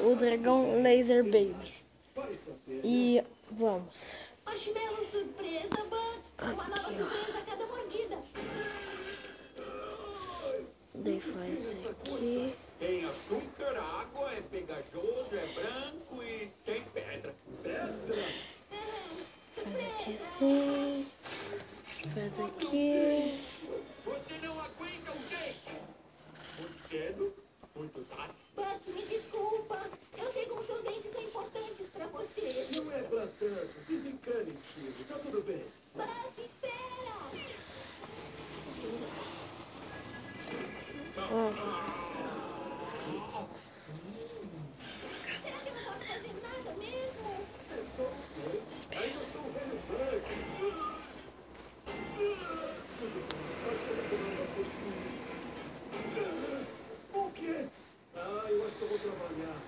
o dragão Laser Baby. E vamos. Marshmallow surpresa, Bud. Uma nova surpresa a cada mordida. Daí faz aqui. Tem açúcar, água, é pegajoso, é branco e tem pedra. Pedra? Faz aqui assim. Faz aqui. Você não aguenta o dente. Muito cedo, muito tarde. Bud, me desculpa. Eu sei como seus dentes são importantes pra você. Não é pra tanto. Desencane, Steve. Tá tudo bem. Bud, espera. Será que eu não posso fazer nada mesmo? É só um dente. Aí eu sou o velho Bug. O quê? Eu acho que eu vou trabalhar.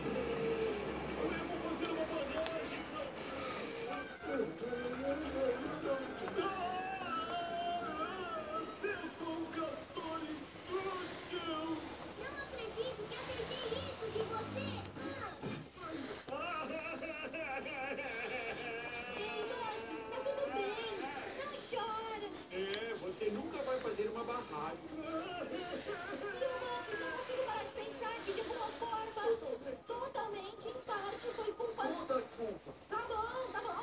Eu vou fazer uma banagem. Eu sou um castor inútil. Não acredito que aceitei isso de você. Ei, Bud, tá tudo bem. Não chora. Você nunca vai fazer uma barragem. Não consigo parar de pensar que, de alguma forma, totalmente, em parte, foi culpa... Toda culpa. Tá bom,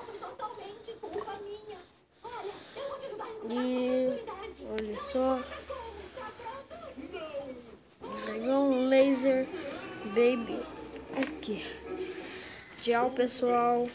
foi totalmente culpa minha. Olha, eu vou te ajudar a encontrar E essa oscuridade. olha só. Tá como? Tá pronto? Dragão Laser Baby aqui. Tchau, pessoal.